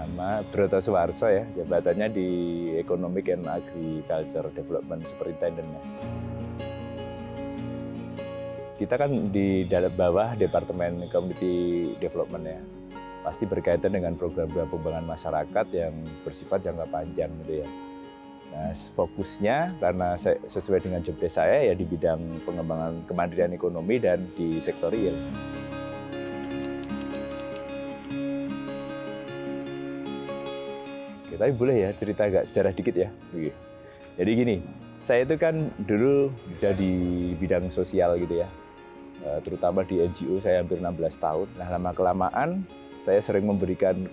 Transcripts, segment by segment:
Nama Broto Suwarso ya, jabatannya di Economic and Agriculture Development Superintendent. Kita kan di dalam bawah Departemen Community Development ya, pasti berkaitan dengan program-program pengembangan masyarakat yang bersifat jangka panjang gitu ya. Nah, fokusnya karena sesuai dengan job desk saya ya di bidang pengembangan kemandirian ekonomi dan di sektor real. Tapi boleh ya cerita agak sejarah dikit ya. Jadi gini, saya itu kan dulu jadi bidang sosial gitu ya, terutama di NGO saya hampir 16 tahun. Nah lama-kelamaan saya sering memberikan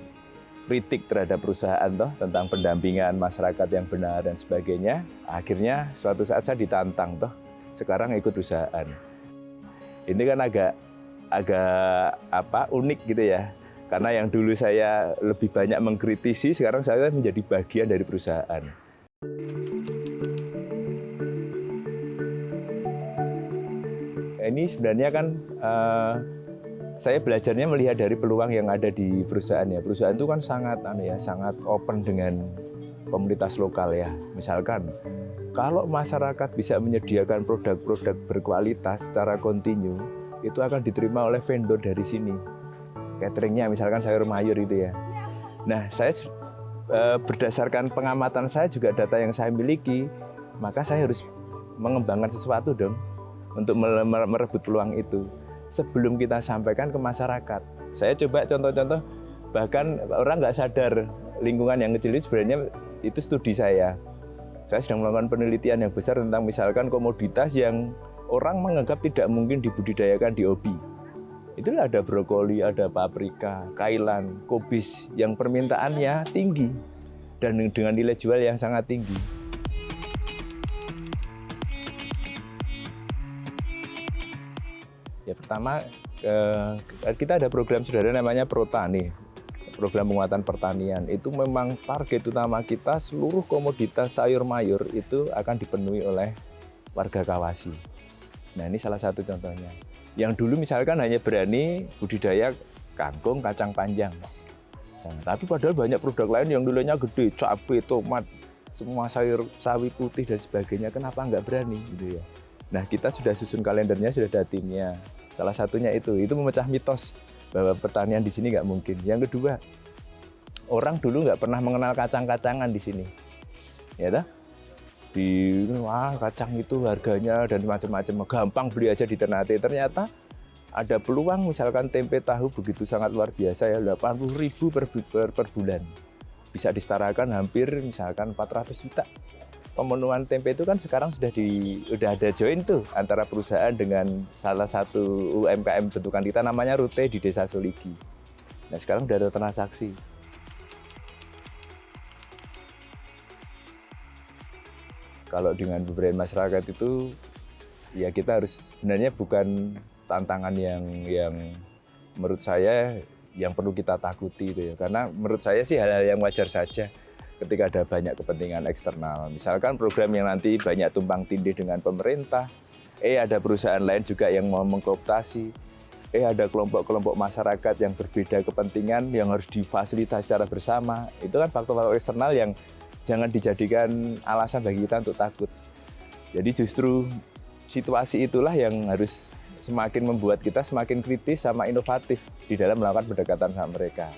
kritik terhadap perusahaan tentang pendampingan masyarakat yang benar dan sebagainya. Akhirnya suatu saat saya ditantang sekarang ikut perusahaan. Ini kan agak unik gitu ya. Karena yang dulu saya lebih banyak mengkritisi, sekarang saya menjadi bagian dari perusahaan. Ini sebenarnya kan saya belajarnya melihat dari peluang yang ada di perusahaan ya. Perusahaan itu kan sangat open dengan komunitas lokal ya. Misalkan kalau masyarakat bisa menyediakan produk-produk berkualitas secara kontinu, itu akan diterima oleh vendor dari sini. Cateringnya misalkan sayur mayur itu ya. Nah saya berdasarkan pengamatan saya juga data yang saya miliki, maka saya harus mengembangkan sesuatu dong untuk merebut peluang itu sebelum kita sampaikan ke masyarakat. Saya coba contoh-contoh, bahkan orang nggak sadar lingkungan yang kecil itu sebenarnya itu studi saya. Saya sedang melakukan penelitian yang besar tentang misalkan komoditas yang orang menganggap tidak mungkin dibudidayakan di hobi. Itulah ada brokoli, ada paprika, kailan, kubis yang permintaannya tinggi dan dengan nilai jual yang sangat tinggi. Ya pertama kita ada program saudara namanya Protani, program penguatan pertanian. Itu memang target utama kita seluruh komoditas sayur mayur itu akan dipenuhi oleh warga Kawasi. Nah ini salah satu contohnya. Yang dulu misalkan hanya berani budidaya kangkung, kacang panjang. Nah, tapi padahal banyak produk lain yang nilainya gede, cabai, tomat, semua sayur sawi putih dan sebagainya. Kenapa nggak berani gitu ya? Nah kita sudah susun kalendernya, sudah ada timnya. Salah satunya itu memecah mitos bahwa pertanian di sini nggak mungkin. Yang kedua, orang dulu nggak pernah mengenal kacang-kacangan di sini, ya wah kacang itu harganya dan macam-macam, gampang beli aja di Ternate. Ternyata ada peluang misalkan tempe tahu begitu sangat luar biasa ya, 80.000 per bulan. Bisa disetarakan hampir misalkan 400 juta. Pemenuhan tempe itu kan sekarang sudah ada join tuh antara perusahaan dengan salah satu UMKM bentukan kita namanya Rute di Desa Soligi. Nah sekarang sudah ada transaksi. Kalau dengan pemberdayaan masyarakat itu ya kita harus sebenarnya bukan tantangan yang menurut saya yang perlu kita takuti itu ya. Karena menurut saya sih hal-hal yang wajar saja ketika ada banyak kepentingan eksternal. Misalkan program yang nanti banyak tumpang tindih dengan pemerintah, ada perusahaan lain juga yang mau mengkooptasi, ada kelompok-kelompok masyarakat yang berbeda kepentingan yang harus difasilitasi secara bersama. Itu kan faktor-faktor eksternal yang jangan dijadikan alasan bagi kita untuk takut. Jadi justru situasi itulah yang harus semakin membuat kita semakin kritis sama inovatif di dalam melakukan pendekatan sama mereka.